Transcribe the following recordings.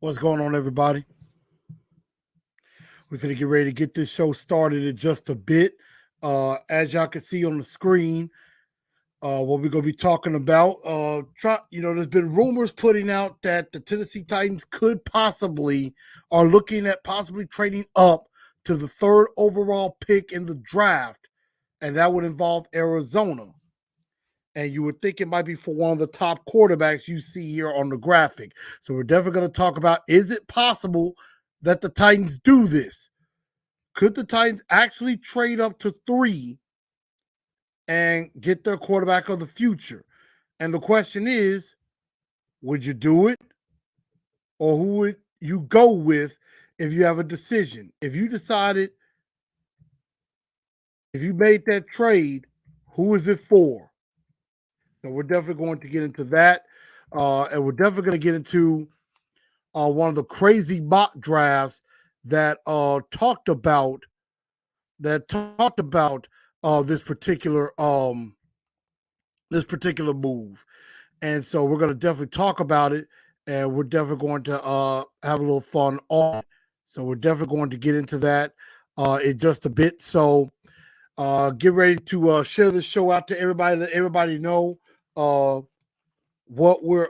What's going on, everybody? We're going to get ready to get this show started in just a bit. As y'all can see on the screen, what we're going to be talking about, there's been rumors putting out that the Tennessee Titans are looking at possibly trading up to the third overall pick in the draft, and that would involve Arizona. And you would think it might be for one of the top quarterbacks you see here on the graphic. So we're definitely going to talk about, is it possible that the Titans do this? Could the Titans actually trade up to 3 and get their quarterback of the future? And the question is, would you do it? Or who would you go with if you have a decision? If you made that trade, who is it for? So we're definitely going to get into that. And we're definitely going to get into one of the crazy mock drafts that talked about this particular move. And so we're going to definitely talk about it, and we're definitely going to have a little fun on it. So we're definitely going to get into that in just a bit. So get ready to share this show out to everybody, let everybody know what we're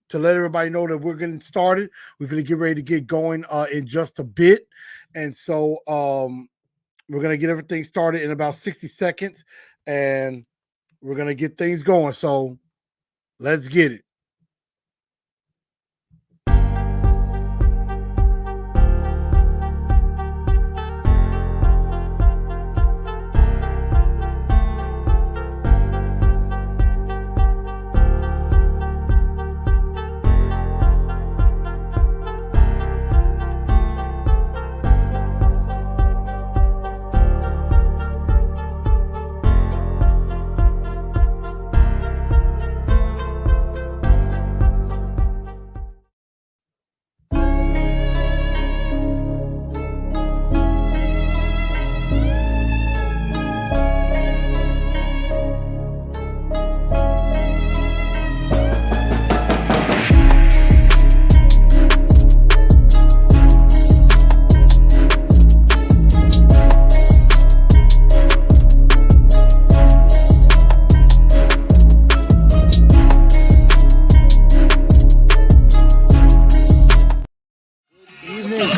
to let everybody know that we're getting started. We're going to get ready to get going in just a bit. And so we're going to get everything started in about 60 seconds, and we're going to get things going. So let's get it.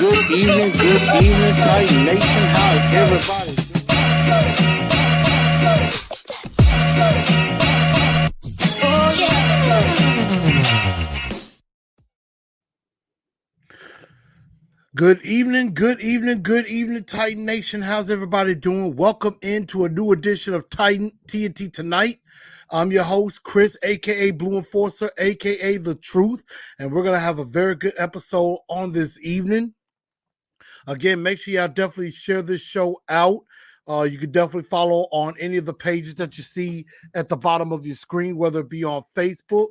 Good evening, Titan Nation. How's everybody? Good evening, Titan Nation. How's everybody doing? Welcome into a new edition of Titan TNT Tonight. I'm your host, Chris, aka Blue Enforcer, aka The Truth, and we're gonna have a very good episode on this evening. Again, make sure y'all definitely share this show out. You can definitely follow on any of the pages that you see at the bottom of your screen, whether it be on Facebook,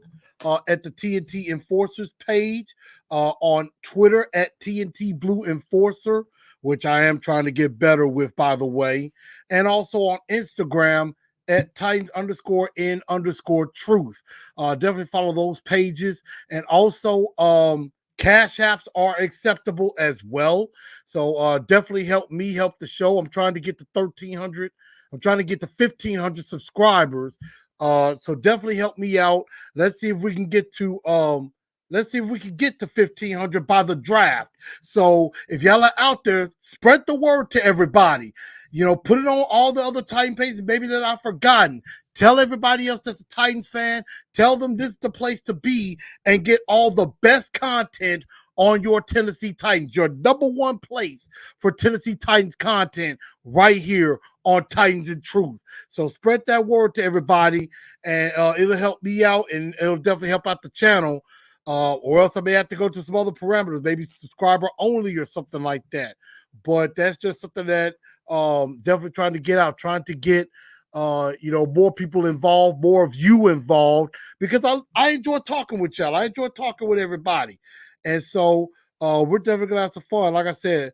at the TNT Enforcers page, on Twitter at TNT Blue Enforcer, which I am trying to get better with, by the way, and also on Instagram at Titans_in_truth. Definitely follow those pages. And also, Cash apps are acceptable as well. So definitely help me help the show. I'm trying to get to 1,300. I'm trying to get to 1,500 subscribers. So definitely help me out. Let's see if we can get to 1,500 by the draft. So if y'all are out there, spread the word to everybody. You know, put it on all the other Titan pages, maybe that I've forgotten. Tell everybody else that's a Titans fan. Tell them this is the place to be and get all the best content on your Tennessee Titans. Your number one place for Tennessee Titans content right here on Titans and Truth. So spread that word to everybody, and it'll help me out, and it'll definitely help out the channel. Or else I may have to go to some other parameters, maybe subscriber only or something like that. But that's just something that definitely trying to get out, trying to get more people involved, more of you involved, because I enjoy talking with y'all. I enjoy talking with everybody. And so we're definitely gonna have some fun. Like I said,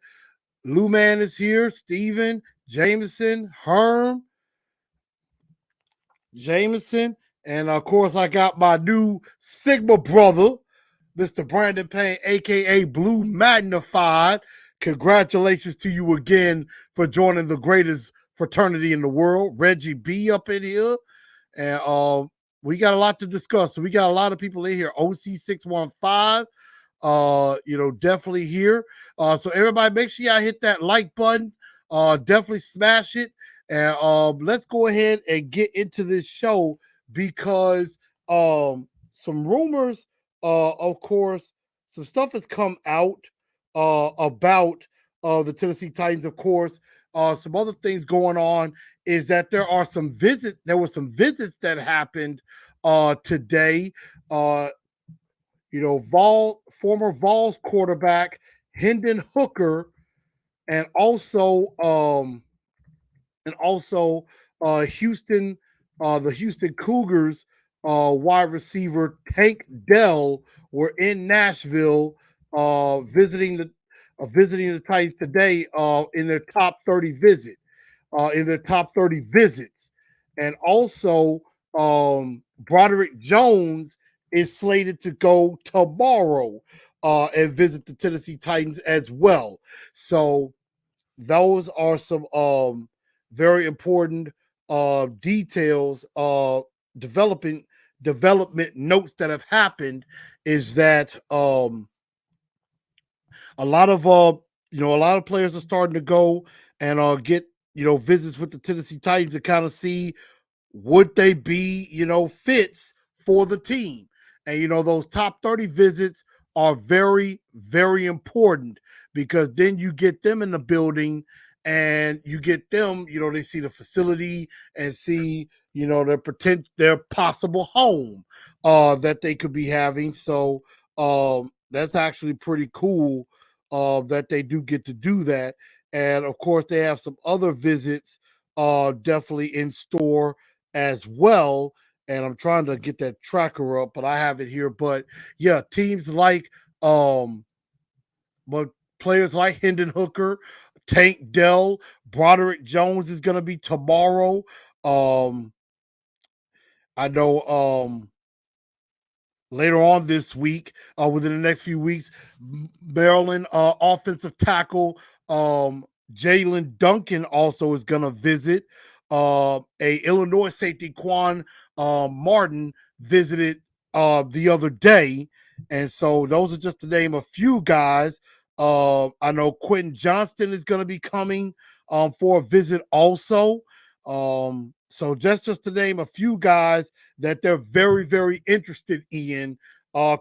Lou Man is here, Steven, Jameson, Herm, Jameson, and of course I got my new Sigma brother, Mr. Brandon Payne, aka Blue Magnified. Congratulations to you again for joining the greatest fraternity in the world. Reggie B up in here. And we got a lot to discuss. So we got a lot of people in here. OC615, definitely here. So everybody make sure y'all hit that like button. Definitely smash it. And let's go ahead and get into this show because some rumors, of course, some stuff has come out about the Tennessee Titans, of course. Some other things going on is that there were some visits that happened today. Former Vols quarterback Hendon Hooker, and also Houston, the Houston Cougars wide receiver Tank Dell were in Nashville visiting the Titans today in their top 30 visits. And also Broderick Jones is slated to go tomorrow and visit the Tennessee Titans as well. So those are some very important details, development notes that have happened. Is that a lot of players are starting to go and get visits with the Tennessee Titans to kind of see would they be fits for the team. And those top 30 visits are very, very important because then you get them in the building and you get them, they see the facility and see their possible home that they could be having. So that's actually pretty cool that they do get to do that. And of course they have some other visits definitely in store as well. And I'm trying to get that tracker up, but I have it here. But yeah, teams like but players like Hendon Hooker, Tank Dell, Broderick Jones is gonna be tomorrow. I know later on this week, within the next few weeks, Maryland offensive tackle Jalen Duncan also is going to visit. A Illinois safety Quan Martin visited the other day, and so those are just to name a few guys. I know Quentin Johnston is going to be coming for a visit also. So just to name a few guys that they're very, very interested in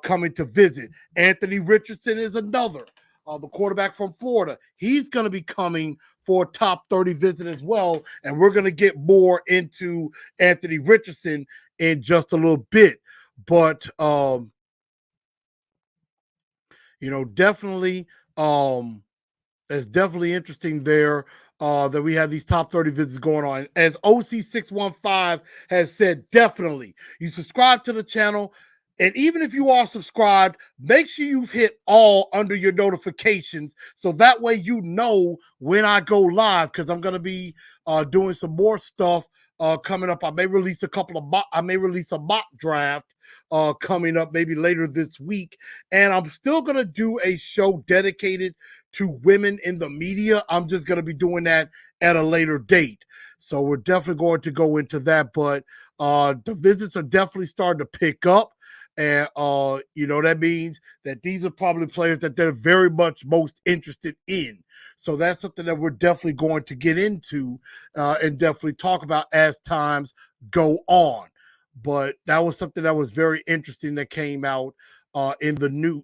coming to visit. Anthony Richardson is another, the quarterback from Florida. He's going to be coming for a top 30 visit as well. And we're going to get more into Anthony Richardson in just a little bit. But, definitely, it's definitely interesting there that we have these top 30 visits going on. As OC615 has said, definitely, you subscribe to the channel. And even if you are subscribed, make sure you've hit all under your notifications so that way you know when I go live, because I'm going to be doing some more stuff coming up. I may release a mock draft coming up maybe later this week. And I'm still going to do a show dedicated to women in the media. I'm just going to be doing that at a later date. So we're definitely going to go into that. But the visits are definitely starting to pick up. And, that means that these are probably players that they're very much most interested in. So that's something that we're definitely going to get into and definitely talk about as times go on. But that was something that was very interesting that came out in the news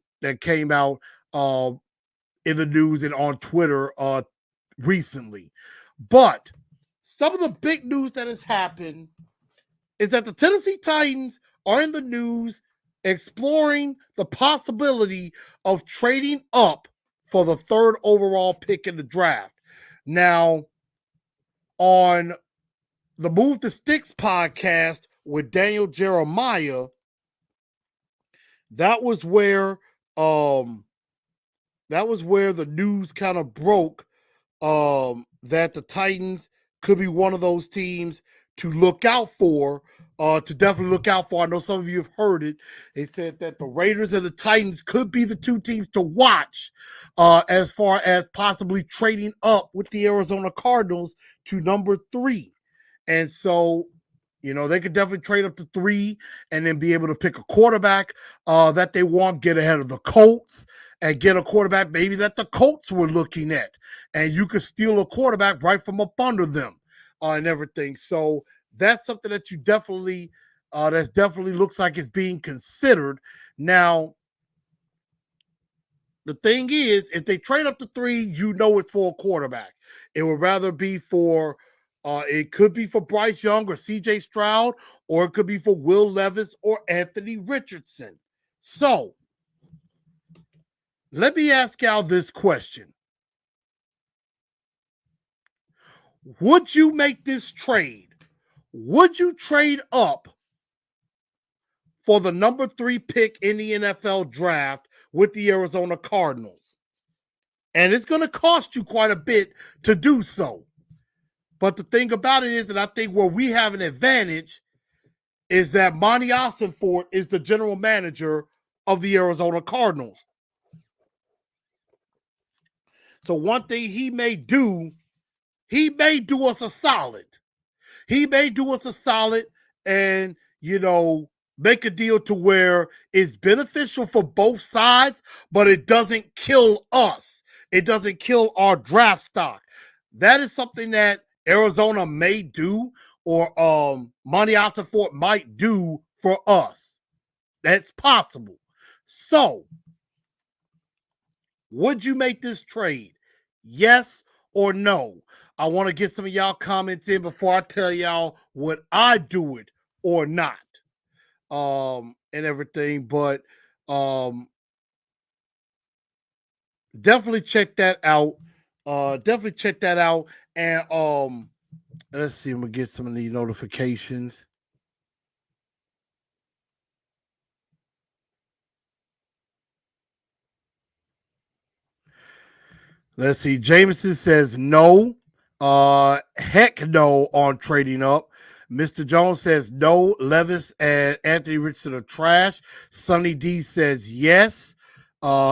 and on Twitter recently. But some of the big news that has happened is that the Tennessee Titans are in the news exploring the possibility of trading up for the third overall pick in the draft. Now, on the Move the Sticks podcast with Daniel Jeremiah, that was where the news kind of broke that the Titans could be one of those teams to look out for to definitely look out for. I know some of you have heard it. They said that the Raiders and the Titans could be the two teams to watch as far as possibly trading up with the Arizona Cardinals to number 3. And so, they could definitely trade up to 3 and then be able to pick a quarterback that they want, get ahead of the Colts, and get a quarterback maybe that the Colts were looking at. And you could steal a quarterback right from up under them and everything. So that's something that you definitely, that's definitely looks like it's being considered. Now, the thing is, if they trade up to 3, it's for a quarterback. It would rather be for, it could be for Bryce Young or C.J. Stroud, or it could be for Will Levis or Anthony Richardson. So, let me ask y'all this question. Would you make this trade? Would you trade up for the number 3 pick in the NFL draft with the Arizona Cardinals? And it's going to cost you quite a bit to do so. But the thing about it is, and I think where we have an advantage, is that Monty Ossenfort is the general manager of the Arizona Cardinals. So one thing he may do us a solid. He may do us a solid and, make a deal to where it's beneficial for both sides, but it doesn't kill us. It doesn't kill our draft stock. That is something that Arizona may do, or Monty Ossenfort might do for us. That's possible. So, would you make this trade? Yes or no? I want to get some of y'all comments in before I tell y'all would I do it or not. And everything, but definitely check that out. Definitely check that out. And let's see, I'm gonna get some of these notifications. Let's see. Jameson says no. Heck no on trading up. Mr. Jones says no. Levis and Anthony Richardson are trash. Sonny D says yes.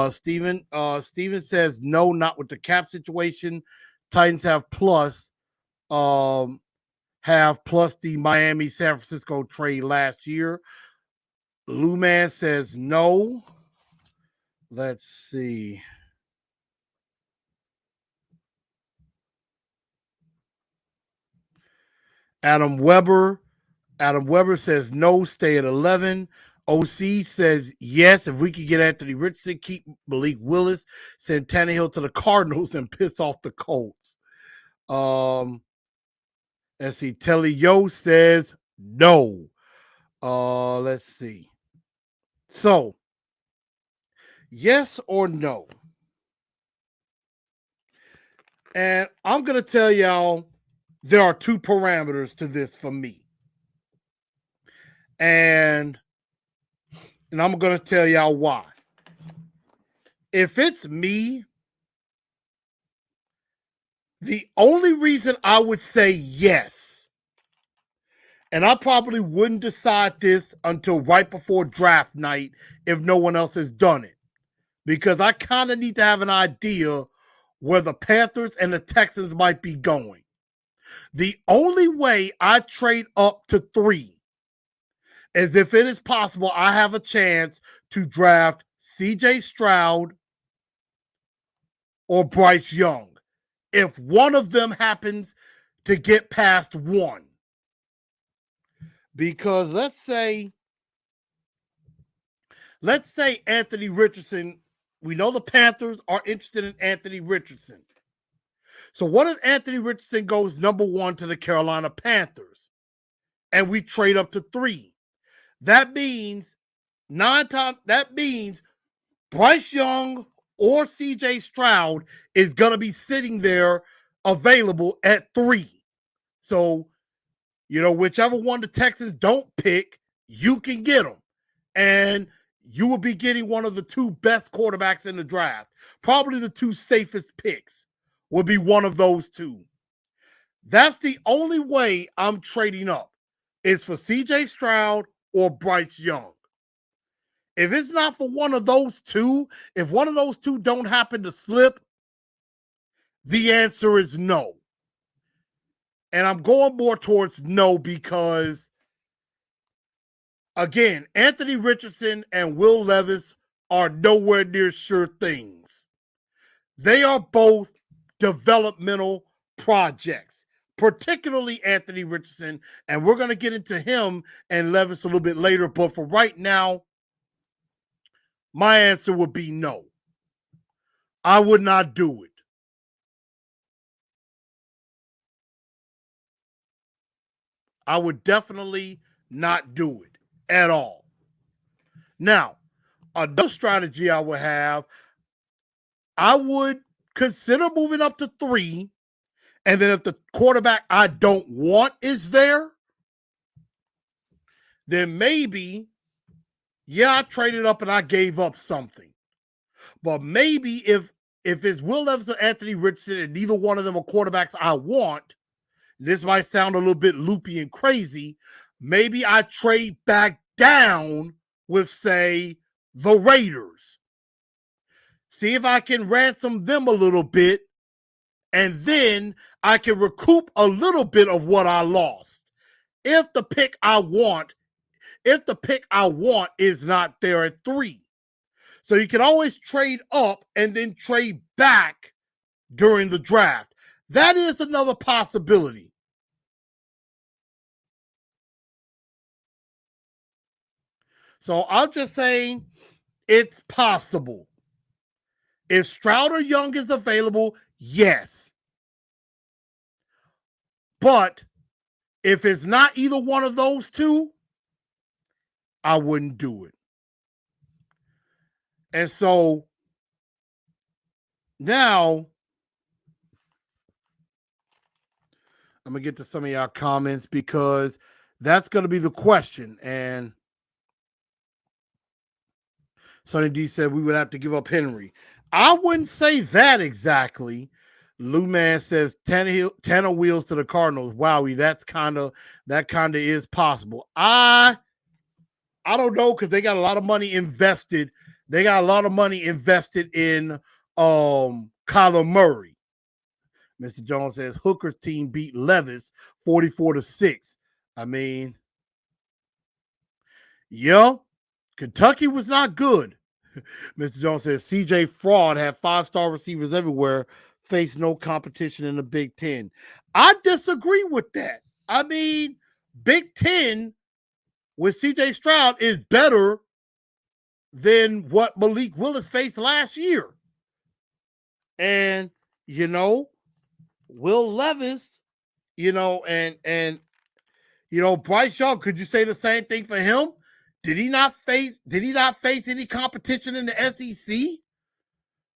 Steven says no, not with the cap situation. Titans have plus the Miami San Francisco trade last year. Lou Man says no. Let's see. Adam Weber says no, stay at 11. OC says yes. If we could get Anthony Richardson, keep Malik Willis, send Tannehill to the Cardinals, and piss off the Colts. Let's see. Telly Yo says no. Let's see. So, yes or no? And I'm going to tell y'all there are 2 parameters to this for me. And I'm going to tell y'all why. If it's me, the only reason I would say yes, and I probably wouldn't decide this until right before draft night if no one else has done it, because I kind of need to have an idea where the Panthers and the Texans might be going. The only way I trade up to 3 is if it is possible I have a chance to draft C.J. Stroud or Bryce Young. If one of them happens to get past 1. Because let's say Anthony Richardson, we know the Panthers are interested in Anthony Richardson. So what if Anthony Richardson goes number 1 to the Carolina Panthers and we trade up to 3? That means Bryce Young or C.J. Stroud is going to be sitting there available at 3. So, whichever one the Texans don't pick, you can get them. And you will be getting one of the 2 best quarterbacks in the draft. Probably the 2 safest picks will be one of those 2. That's the only way I'm trading up. is for CJ Stroud or Bryce Young. If it's not for one of those two, if one of those two don't happen to slip, the answer is no. And I'm going more towards no because, again, Anthony Richardson and Will Levis are nowhere near sure things. They are both developmental projects, particularly Anthony Richardson. And we're going to get into him and Levis a little bit later. But for right now, my answer would be no. I would not do it. I would definitely not do it at all. Now, another strategy I would have, I would consider moving up to 3. And then if the quarterback I don't want is there, then maybe, yeah, I traded up and I gave up something. But maybe if it's Will Levis or Anthony Richardson and neither one of them are quarterbacks I want, this might sound a little bit loopy and crazy, maybe I trade back down with, say, the Raiders. See if I can ransom them a little bit, and then I can recoup a little bit of what I lost. If the pick I want is not there at 3. So you can always trade up and then trade back during the draft. That is another possibility. So I'm just saying it's possible. If Stroud or Young is available, yes. But if it's not either one of those two, I wouldn't do it. And so now I'm going to get to some of y'all comments because that's going to be the question. And Sonny D said we would have to give up Henry. I wouldn't say that exactly. Lou Man says Tanner Wheels to the Cardinals. Wowie, that kind of is possible. I don't know because they got a lot of money invested. They got a lot of money invested in Kyler Murray. Mr. Jones says Hooker's team beat Levis 44-6. I mean, yeah, Kentucky was not good. Mr. Jones says CJ Fraud had 5-star receivers everywhere, faced no competition in the Big Ten. I disagree with that. I mean, Big Ten with CJ Stroud is better than what Malik Willis faced last year. And, Will Levis, and Bryce Young, could you say the same thing for him? Did he not face any competition in the SEC?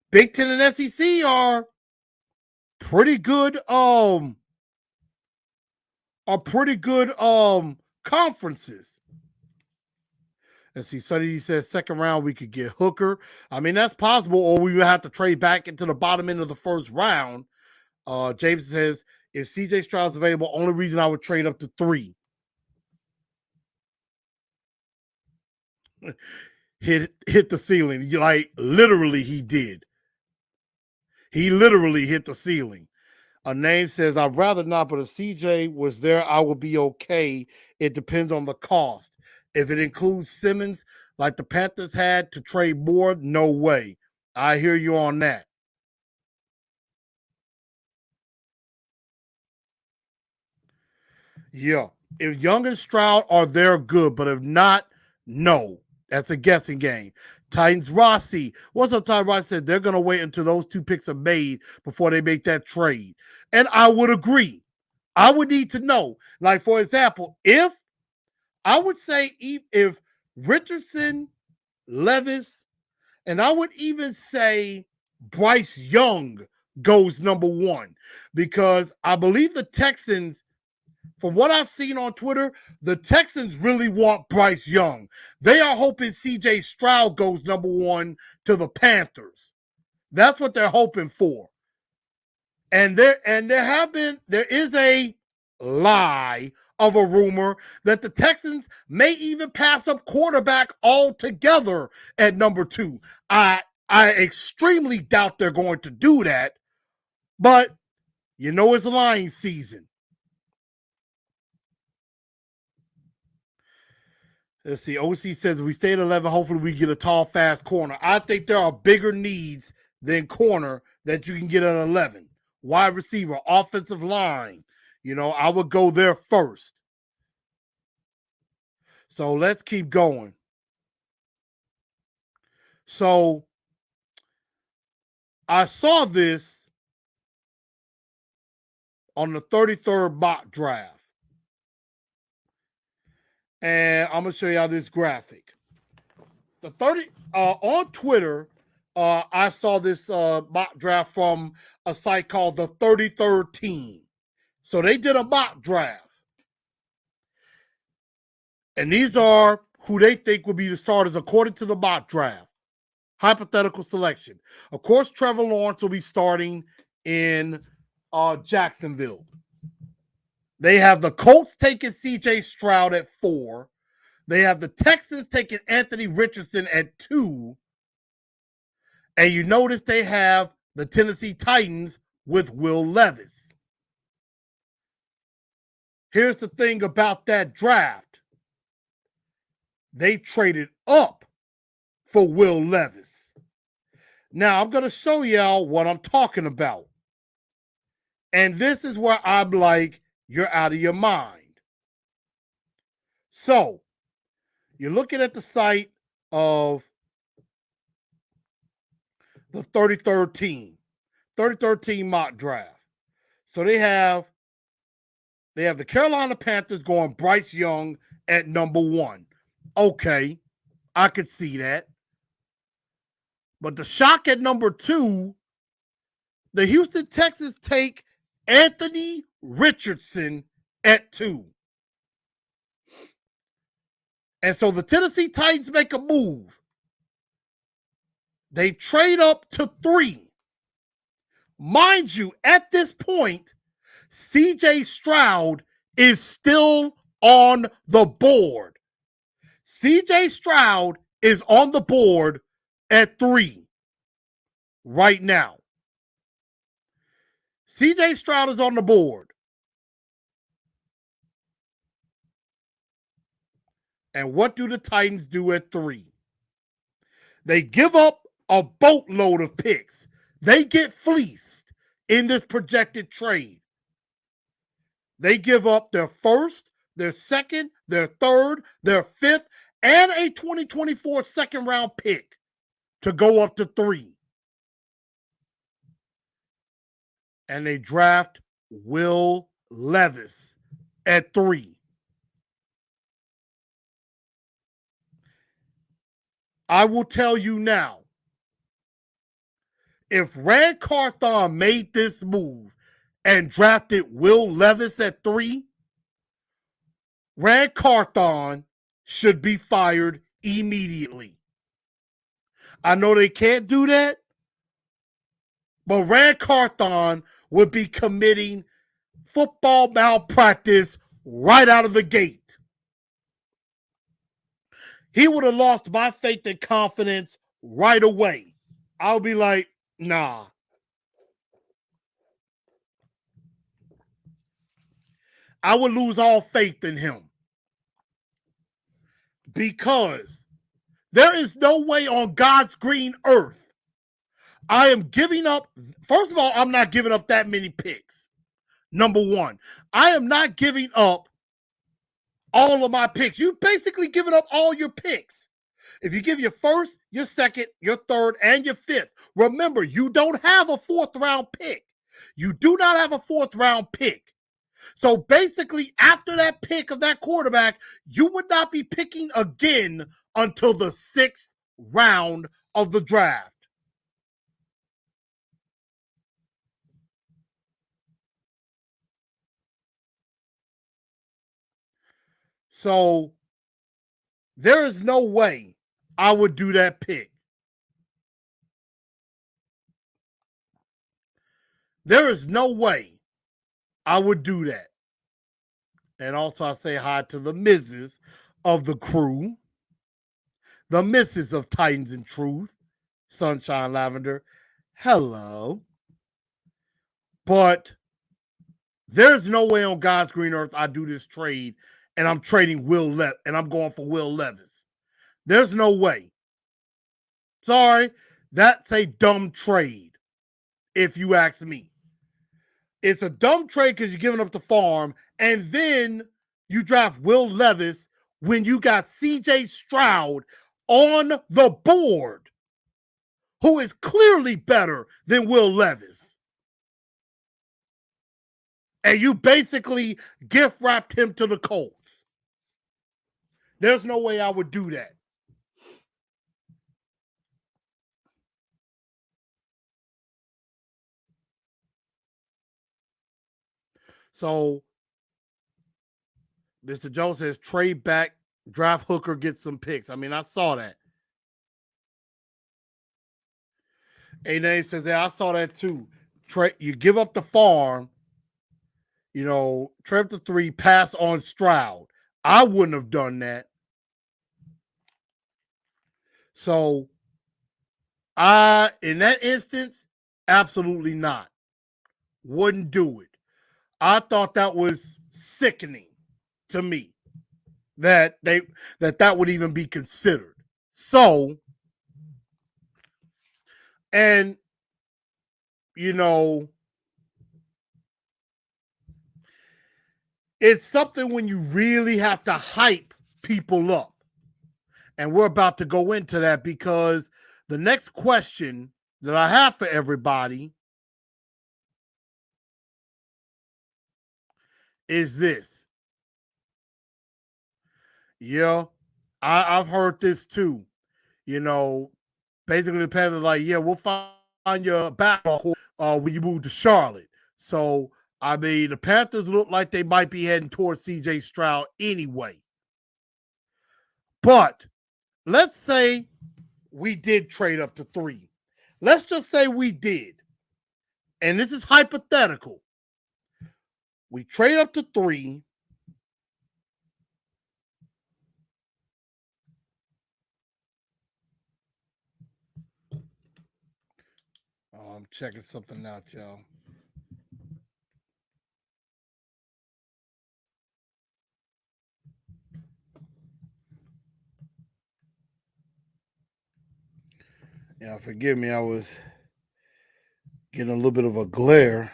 Big Ten and SEC are pretty good conferences. Let's see, Sonny says second round we could get Hooker. I mean, that's possible, or we would have to trade back into the bottom end of the first round. James says if CJ Stroud's available, only reason I would trade up to 3. Hit the ceiling. Like, literally, he did. He literally hit the ceiling. A name says, I'd rather not, but if CJ was there, I would be okay. It depends on the cost. If it includes Simmons, like the Panthers had to trade more, no way. I hear you on that. Yeah. If Young and Stroud are there, good. But if not, no. That's a guessing game. Titans Rossi. What's up, Ty Rossi? Said they're going to wait until those 2 picks are made before they make that trade. And I would agree. I would need to know. Like, for example, if Richardson, Levis, and I would even say Bryce Young goes number 1, because I believe the Texans, from what I've seen on Twitter, the Texans really want Bryce Young. They are hoping CJ Stroud goes number 1 to the Panthers. That's what they're hoping for. And there is a lie of a rumor that the Texans may even pass up quarterback altogether at number 2. I extremely doubt they're going to do that, but you know it's lying season. Let's see. OC says if we stay at 11, hopefully we get a tall, fast corner. I think there are bigger needs than corner that you can get at 11. Wide receiver, offensive line. I would go there first. So let's keep going. So I saw this on the 33rd mock draft. And I'm going to show y'all this graphic. The 30 on Twitter, I saw this mock draft from a site called the 33rd Team. So they did a mock draft. And these are who they think will be the starters according to the mock draft. Hypothetical selection. Of course, Trevor Lawrence will be starting in Jacksonville. They have the Colts taking C.J. Stroud at 4. They have the Texans taking Anthony Richardson at 2. And you notice they have the Tennessee Titans with Will Levis. Here's the thing about that draft. They traded up for Will Levis. Now, I'm going to show y'all what I'm talking about. And this is where I'm like, you're out of your mind. So, you're looking at the site of the 33rd Team. 33rd Team mock draft. So they have the Carolina Panthers going Bryce Young at number 1. Okay, I could see that. But the shock at number 2, the Houston Texans take Anthony Richardson at 2. And so the Tennessee Titans make a move. They trade up to 3. Mind you, at this point, C.J. Stroud is still on the board. C.J. Stroud is on the board at 3 right now. C.J. Stroud is on the board. And what do the Titans do at 3? They give up a boatload of picks. They get fleeced in this projected trade. They give up their first, their second, their third, their fifth, and a 2024 second round pick to go up to 3. And they draft Will Levis at 3. I will tell you now, if Rand Carthon made this move and drafted Will Levis at 3, Rand Carthon should be fired immediately. I know they can't do that, but Rand Carthon would be committing football malpractice right out of the gate. He would have lost my faith and confidence right away. I'll be like, nah. I would lose all faith in him. Because there is no way on God's green earth I am giving up. First of all, I'm not giving up that many picks. Number 1, I am not giving up all of my picks. You've basically given up all your picks. If you give your first, your second, your third, and your fifth, remember, you don't have a 4th round pick. You do not have a 4th round pick. So basically, after that pick of that quarterback, you would not be picking again until the 6th round of the draft. So there is no way I would do that pick. There is no way I would do that. And also, I say hi to the Mrs. of the crew, the Mrs. of Titans and Truth, Sunshine Lavender. Hello. But there's no way on God's green earth I do this trade and I'm trading and I'm going for Will Levis. There's no way. Sorry, that's a dumb trade, if you ask me. It's a dumb trade because you're giving up the farm, and then you draft Will Levis when you got CJ Stroud on the board, who is clearly better than Will Levis. And you basically gift wrapped him to the Colts. There's no way I would do that. So, Mr. Jones says trade back, draft Hooker, get some picks. I mean, I saw that. A-Name says, yeah, I saw that too. You give up the farm, trade up to 3, pass on Stroud. I wouldn't have done that. So, in that instance, absolutely not. Wouldn't do it. I thought that was sickening to me that that would even be considered. So, and it's something when you really have to hype people up. And we're about to go into that because the next question that I have for everybody is this. Yeah, I've heard this too. Basically the Panthers are like, yeah, we'll find your backbone when you move to Charlotte. So, I mean, the Panthers look like they might be heading towards CJ Stroud anyway. But let's say we did trade up to 3. Let's just say we did. And this is hypothetical. We trade up to 3. I'm checking something out, y'all. Yeah, forgive me. I was getting a little bit of a glare.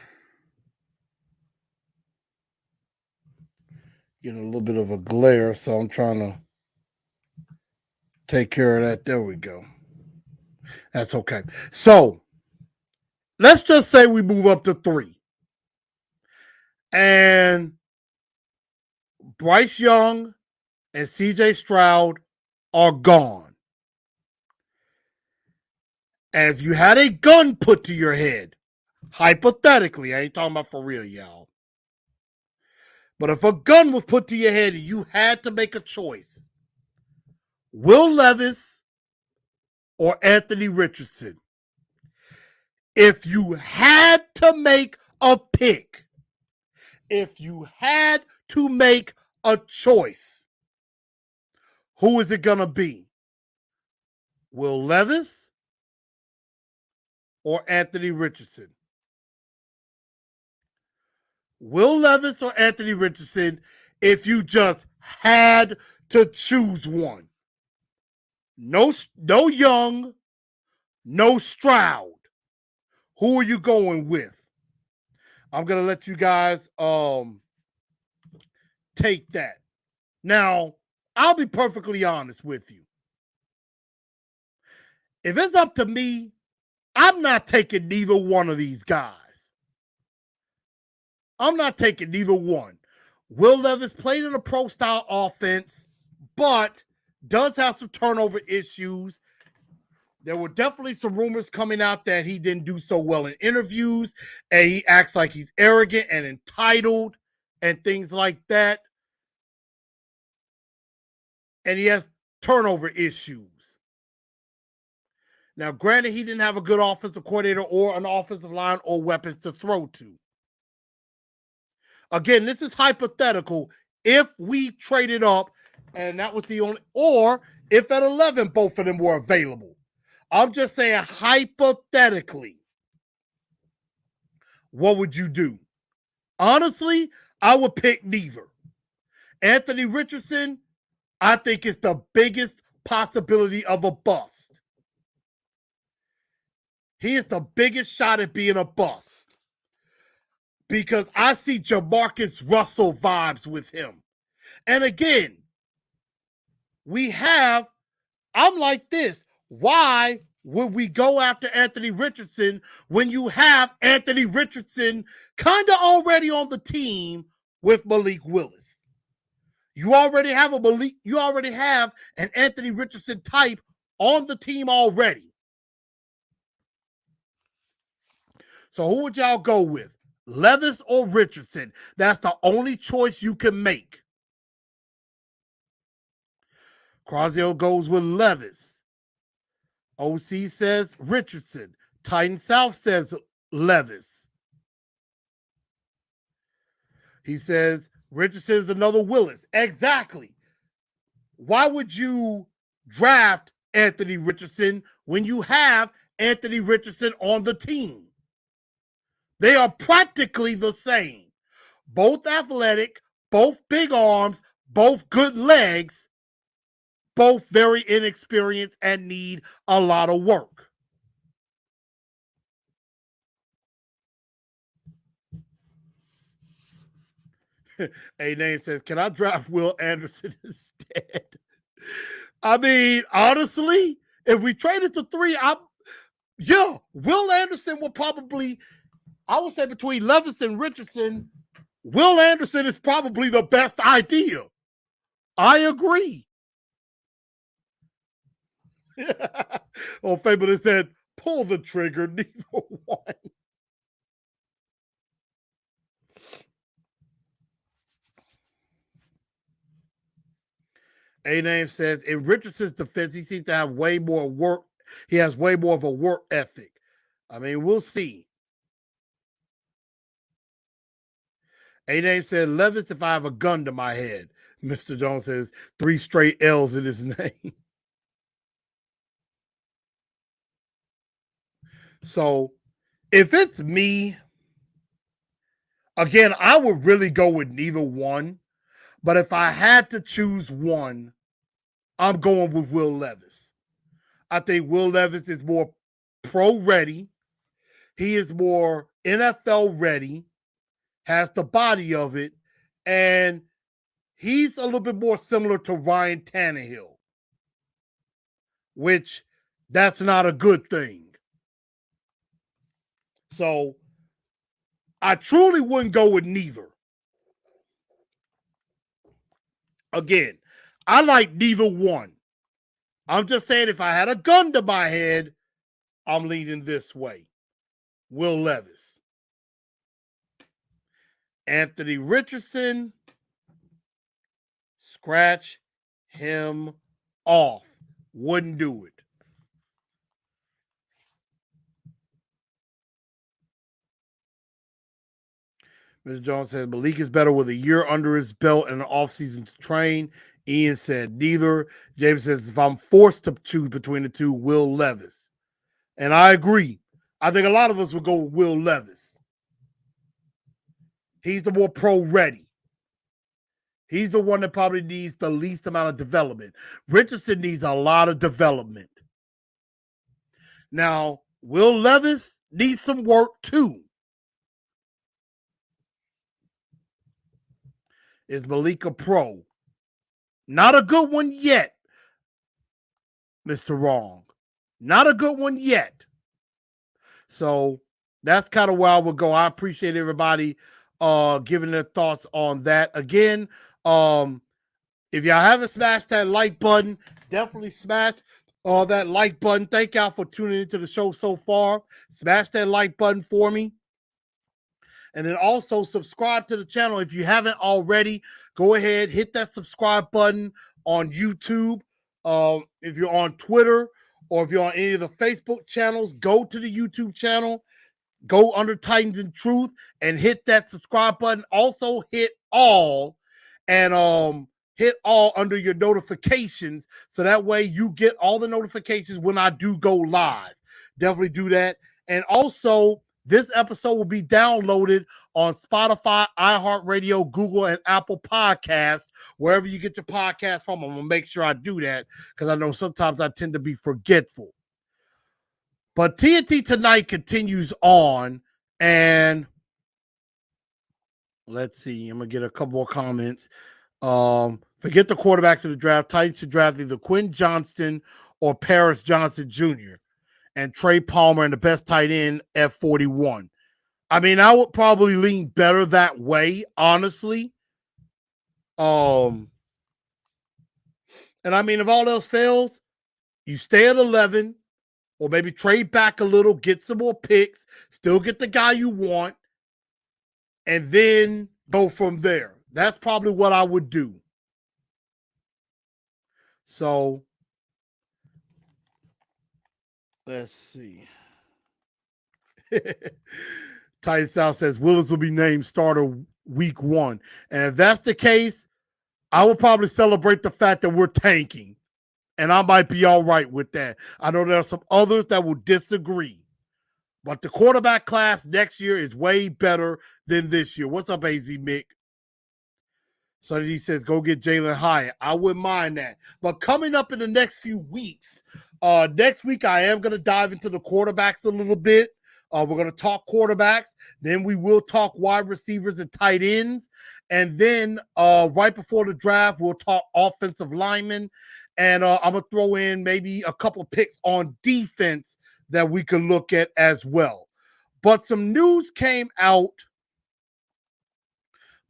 So I'm trying to take care of that. There we go. That's okay. So let's just say we move up to 3. And Bryce Young and CJ Stroud are gone. And if you had a gun put to your head, hypothetically, I ain't talking about for real, y'all. But if a gun was put to your head and you had to make a choice, Will Levis or Anthony Richardson, if you had to make a pick, if you had to make a choice, who is it going to be? Will Levis or Anthony Richardson? Will Levis or Anthony Richardson if you just had to choose one? No Young, no Stroud. Who are you going with? I'm going to let you guys take that. Now, I'll be perfectly honest with you. If it's up to me, I'm not taking neither one of these guys. I'm not taking neither one. Will Levis played in a pro-style offense, but does have some turnover issues. There were definitely some rumors coming out that he didn't do so well in interviews, and he acts like he's arrogant and entitled and things like that. And he has turnover issues. Now, granted, he didn't have a good offensive coordinator or an offensive line or weapons to throw to. Again, this is hypothetical. if we traded up and that was the only, or if at 11 both of them were available. I'm just saying hypothetically, what would you do? Honestly, I would pick neither. Anthony Richardson, I think is the biggest possibility of a bust. He is the biggest shot at being a bust because I see Jamarcus Russell vibes with him. And again, I'm like this. Why would we go after Anthony Richardson when you have Anthony Richardson kind of already on the team with Malik Willis? You already have an Anthony Richardson type on the team already. So who would y'all go with? Levis or Richardson? That's the only choice you can make. Crosdale goes with Levis. OC says Richardson. Titan South says Levis. He says Richardson is another Willis. Exactly. Why would you draft Anthony Richardson when you have Anthony Richardson on the team? They are practically the same. Both athletic, both big arms, both good legs, both very inexperienced and need a lot of work. A-Name says, can I draft Will Anderson instead? I mean, honestly, if we traded to 3, Will Anderson will probably, I would say between Levis and Richardson, Will Anderson is probably the best idea. I agree. Oh, Fabulous said, pull the trigger, neither one. A-Name says, in Richardson's defense, he seems to have way more work. He has way more of a work ethic. I mean, we'll see. A-Name said, Levis, if I have a gun to my head. Mr. Jones says, 3 straight L's in his name. So, if it's me, again, I would really go with neither one. But if I had to choose one, I'm going with Will Levis. I think Will Levis is more pro ready. He is more NFL ready, has the body of it, and he's a little bit more similar to Ryan Tannehill, which that's not a good thing. So I truly wouldn't go with neither. Again, I like neither one. I'm just saying if I had a gun to my head, I'm leaning this way. Will Levis. Anthony Richardson, scratch him off. Wouldn't do it. Mr. Jones said Malik is better with a year under his belt and an offseason to train. Ian said neither. James says if I'm forced to choose between the two, Will Levis. And I agree. I think a lot of us would go with Will Levis. He's the more pro-ready. He's the one that probably needs the least amount of development. Richardson needs a lot of development. Now, Will Levis needs some work too. Is Malik a pro? Not a good one yet, Mr. Wrong. Not a good one yet. So that's kind of where I would go. I appreciate everybody giving their thoughts on that. Again, if y'all haven't smashed that like button, definitely smash that like button. Thank y'all for tuning into the show so far. Smash that like button for me. And then also subscribe to the channel. If you haven't already, go ahead, hit that subscribe button on YouTube. If you're on Twitter or if you're on any of the Facebook channels, go to the YouTube channel, go under Titans and Truth and hit that subscribe button. Also hit all and hit all under your notifications so that way you get all the notifications when I do go live. Definitely do that. And also, this episode will be downloaded on Spotify, iHeartRadio, Google, and Apple Podcasts, wherever you get your podcast from. I'm going to make sure I do that because I know sometimes I tend to be forgetful. But TNT Tonight continues on, and let's see. I'm going to get a couple more comments. Forget the quarterbacks of the draft. Titans should draft either Quinn Johnston or Paris Johnson Jr. and Trey Palmer and the best tight end at 41. I mean, I would probably lean better that way, honestly. And I mean, if all else fails, you stay at 11 or maybe trade back a little, get some more picks, still get the guy you want, and then go from there. That's probably what I would do. So, let's see. Titan South says Willis will be named starter week 1. And if that's the case, I will probably celebrate the fact that we're tanking. And I might be all right with that. I know there are some others that will disagree. But the quarterback class next year is way better than this year. What's up, AZ Mick? So he says, go get Jalen Hyatt. I wouldn't mind that. But coming up in the next few weeks, next week I am going to dive into the quarterbacks a little bit. We're going to talk quarterbacks. Then we will talk wide receivers and tight ends. And then right before the draft, we'll talk offensive linemen. And I'm going to throw in maybe a couple picks on defense that we could look at as well. But some news came out.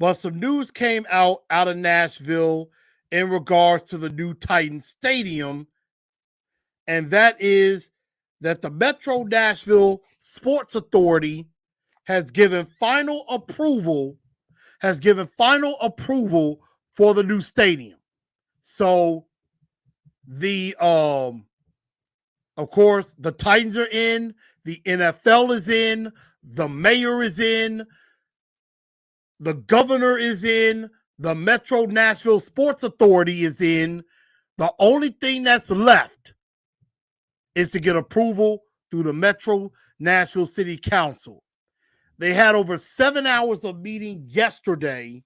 Out of Nashville in regards to the new Titans Stadium. And that is that the Metro Nashville Sports Authority has given final approval for the new stadium. So of course, the Titans are in, the NFL is in, the mayor is in, the governor is in, the Metro Nashville Sports Authority is in. The only thing that's left is to get approval through the Metro Nashville City Council. They had over 7 hours of meeting yesterday.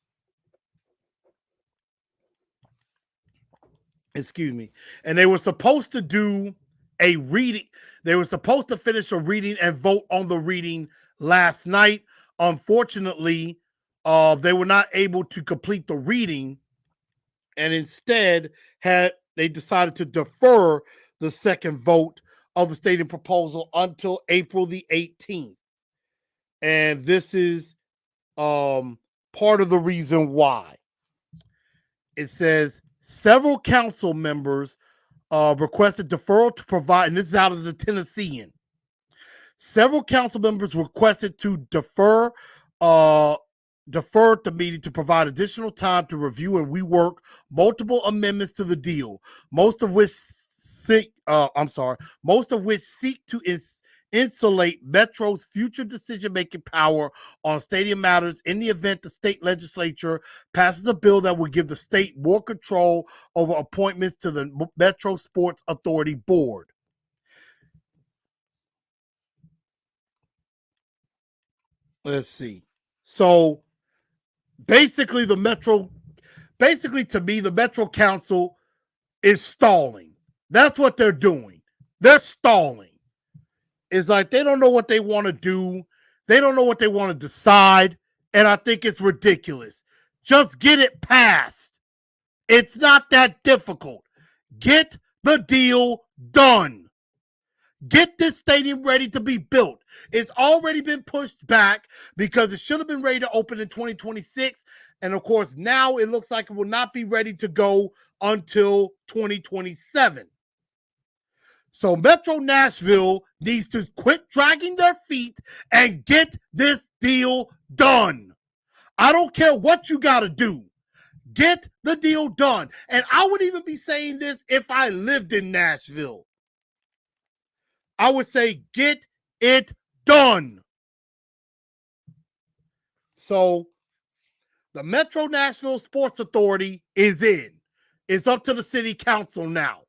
And they were supposed to do a reading. They were supposed to finish a reading and vote on the reading last night. Unfortunately, they were not able to complete the reading, and instead they decided to defer the second vote of the stadium proposal until April the 18th. And this is part of the reason why. It says several council members requested deferral to provide, and this is out of the Tennessean. Several council members requested to defer the meeting to provide additional time to review and rework multiple amendments to the deal, most of which seek to insulate Metro's future decision-making power on stadium matters in the event the state legislature passes a bill that would give the state more control over appointments to the Metro Sports Authority Board. Let's see. So basically to me, the Metro Council is stalling. That's what they're doing. They're stalling. It's like they don't know what they want to do. They don't know what they want to decide. And I think it's ridiculous. Just get it passed. It's not that difficult. Get the deal done. Get this stadium ready to be built. It's already been pushed back because it should have been ready to open in 2026. And of course, now it looks like it will not be ready to go until 2027. So Metro Nashville needs to quit dragging their feet and get this deal done. I don't care what you got to do. Get the deal done. And I would even be saying this if I lived in Nashville. I would say get it done. So The Metro Nashville Sports Authority is in. It's up to the city council now.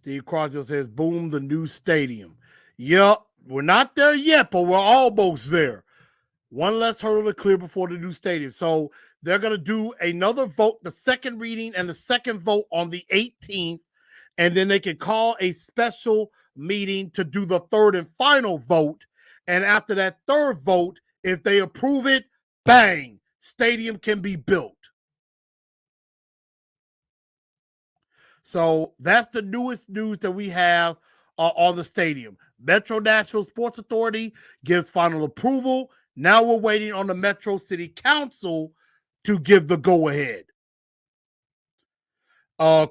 Steve Crosby says, boom, the new stadium. Yep, we're not there yet, but we're almost there. One less hurdle to clear before the new stadium. So they're going to do another vote, the second reading and the second vote on the 18th. And then they can call a special meeting to do the third and final vote. And after that third vote, if they approve it, bang, stadium can be built. So that's the newest news that we have on the stadium. Metro Nashville Sports Authority gives final approval. Now we're waiting on the Metro City Council to give the go-ahead.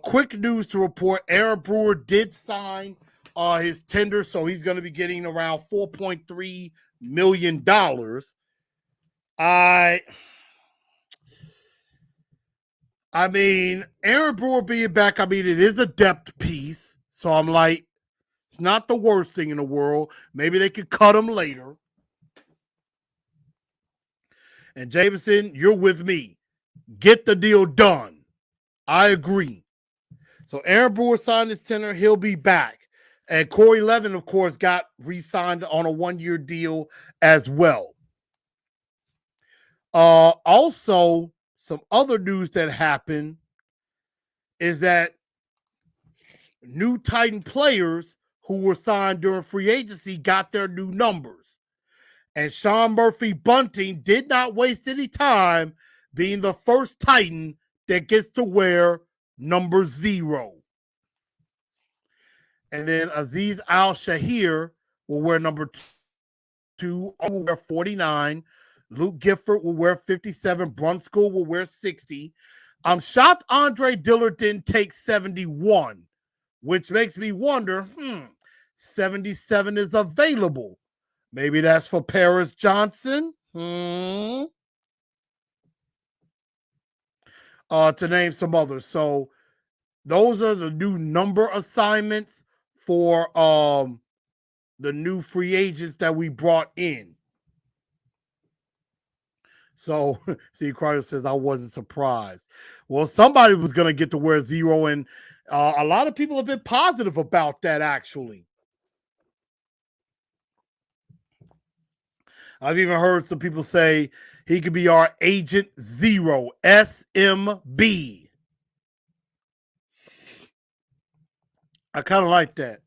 Quick news to report, Aaron Brewer did sign his tender, so he's going to be getting around $4.3 million. I mean, Aaron Brewer being back, it is a depth piece. So I'm like, it's not the worst thing in the world. Maybe they could cut him later. And Jameson, you're with me. Get the deal done. I agree. So Aaron Brewer signed his tender. He'll be back. And Corey Levin, of course, got re-signed on a one-year deal as well. Also, some other news that happened is that new Titan players who were signed during free agency got their new numbers. And Sean Murphy Bunting did not waste any time being the first Titan that gets to wear number 0. And then Aziz Al-Shahir will wear number 2, will wear 49. Luke Gifford will wear 57. Brunskill will wear 60. I'm shocked Andre Dillard didn't take 71, which makes me wonder, 77 is available. Maybe that's for Paris Johnson. To name some others. So those are the new number assignments for the new free agents that we brought in. So, see, Crowder says, I wasn't surprised. Well, somebody was going to get to wear 0, and a lot of people have been positive about that, actually. I've even heard some people say he could be our Agent 0, SMB. I kind of like that.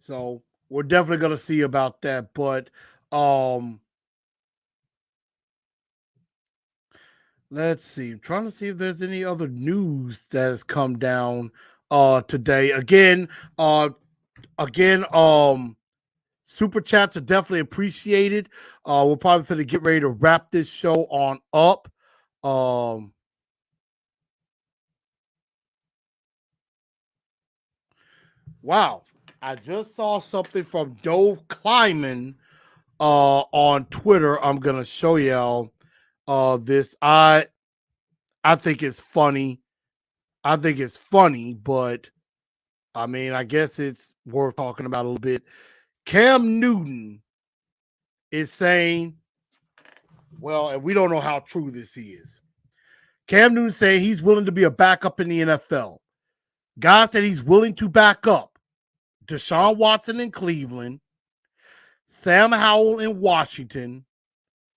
So we're definitely going to see about that. But let's see. I'm trying to see if there's any other news that has come down today. Again, super chats are definitely appreciated. We're probably going to get ready to wrap this show on up. Wow. I just saw something from Dove Kleiman on Twitter. I'm going to show y'all this. I think it's funny. But I guess it's worth talking about a little bit. Cam Newton is saying, well, and we don't know how true this is. Cam Newton saying he's willing to be a backup in the NFL. Guys that he's willing to back up: Deshaun Watson in Cleveland, Sam Howell in Washington,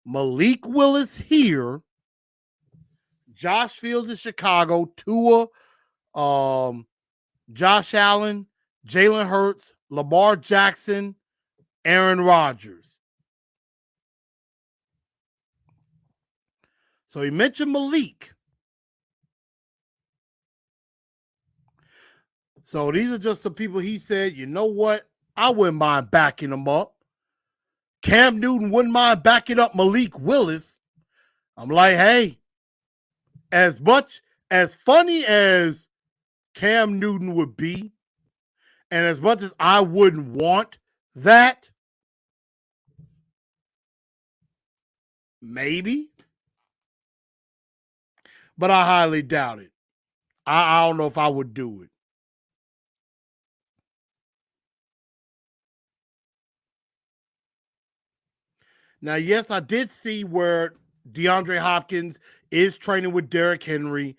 Malik Willis here, Josh Fields in Chicago, Tua, Josh Allen, Jalen Hurts, Lamar Jackson, Aaron Rodgers. So he mentioned Malik. So these are just some people he said, you know what? I wouldn't mind backing them up. Cam Newton wouldn't mind backing up Malik Willis. I'm like, hey, as much as funny as Cam Newton would be, and as much as I wouldn't want that, Maybe, but I highly doubt it. I don't know if I would do it. Now, yes, I did see where DeAndre Hopkins is training with Derrick Henry.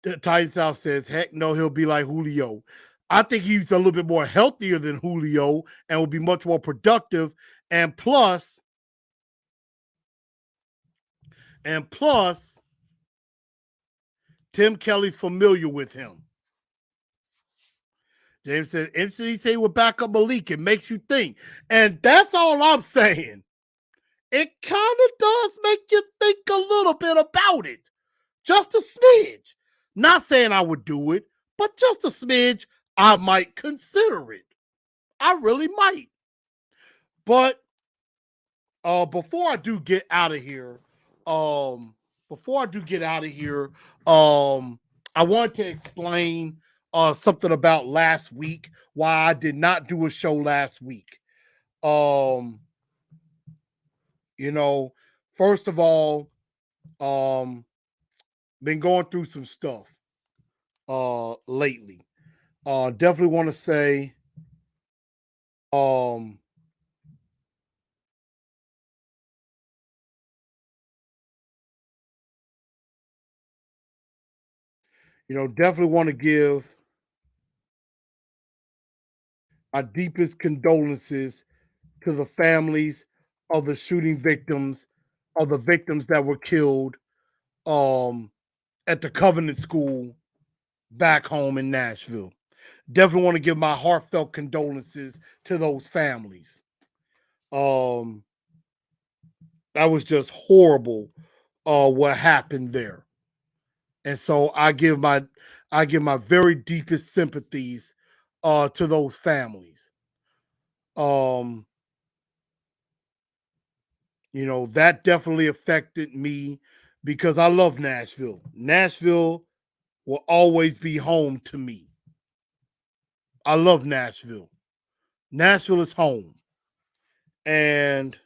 The Titan South says, heck no, he'll be like Julio. I think he's a little bit more healthier than Julio and will be much more productive. And plus, Tim Kelly's familiar with him. James says, instantly say with backup Malik, it makes you think. And that's all I'm saying. It kind of does make you think a little bit about it. Just a smidge. Not saying I would do it, but just a smidge, I might consider it. I really might. But before I do get out of here, um, I want to explain something about last week, why I did not do a show last week. Um, you know, first of all, been going through some stuff lately. Definitely want to say um definitely want to give my deepest condolences to the families of the shooting victims, of the victims that were killed um, at the Covenant School back home in Nashville. Definitely want to give my heartfelt condolences to those families. Um, that was just horrible what happened there. And so I give my very deepest sympathies to those families. Um, that definitely affected me because I love Nashville. Nashville will always be home to me. I love Nashville. Nashville is home. And,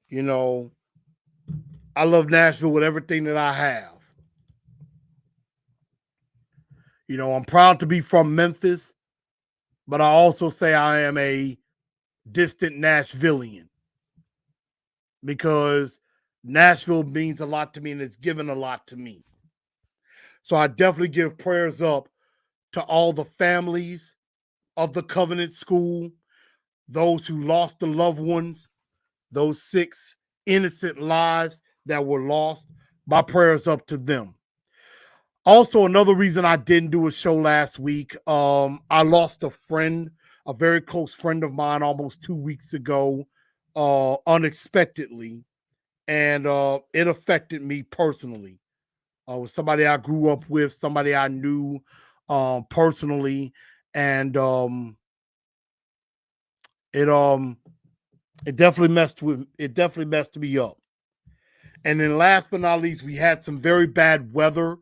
you know, I love Nashville with everything that I have. I'm proud to be from Memphis, but I also say I am a distant Nashvilleian because Nashville means a lot to me and it's given a lot to me. So I definitely give prayers up to all the families of the Covenant School, those who lost the loved ones, those 6 innocent lives that were lost. My prayers up to them. Also, another reason I didn't do a show last week, I lost a friend, a very close friend of mine, almost 2 weeks ago, unexpectedly, and it affected me personally. It was somebody I grew up with, somebody I knew personally, and it definitely messed me up. And then last but not least, we had some very bad weather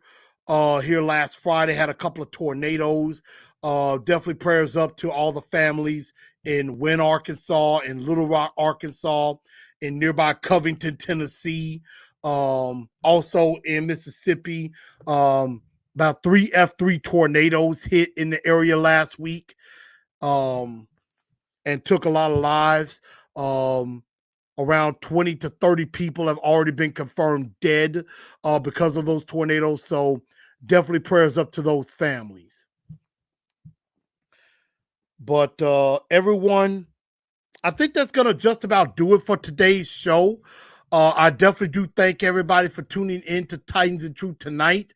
here last Friday, had a couple of tornadoes. Definitely prayers up to all the families in Wynne, Arkansas, in Little Rock, Arkansas, in nearby Covington, Tennessee, also in Mississippi. About 3 F3 tornadoes hit in the area last week and took a lot of lives. Around 20 to 30 people have already been confirmed dead because of those tornadoes. So definitely prayers up to those families. But everyone, I think that's going to just about do it for today's show. I definitely do thank everybody for tuning in to Titans and Truth tonight.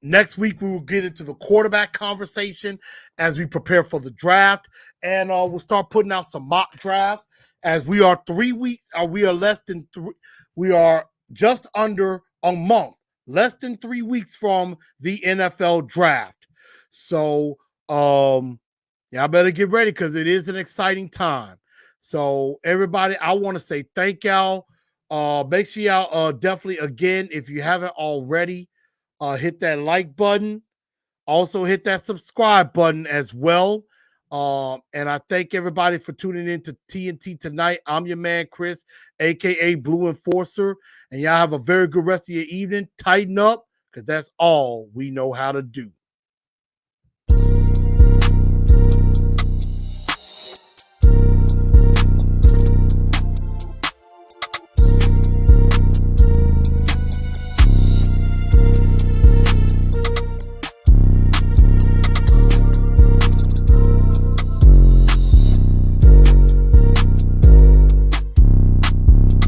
Next week, we will get into the quarterback conversation as we prepare for the draft. And we'll start putting out some mock drafts as we are 3 weeks, we are less than 3, we are just under a month, less than 3 weeks from the NFL draft. So, y'all better get ready because it is an exciting time. So, everybody, I want to say thank y'all. Make sure y'all definitely, again, if you haven't already, hit that like button. Also, hit that subscribe button as well. And I thank everybody for tuning in to TNT tonight. I'm your man, Chris, aka Blue Enforcer. And y'all have a very good rest of your evening. Tighten up, because that's all we know how to do.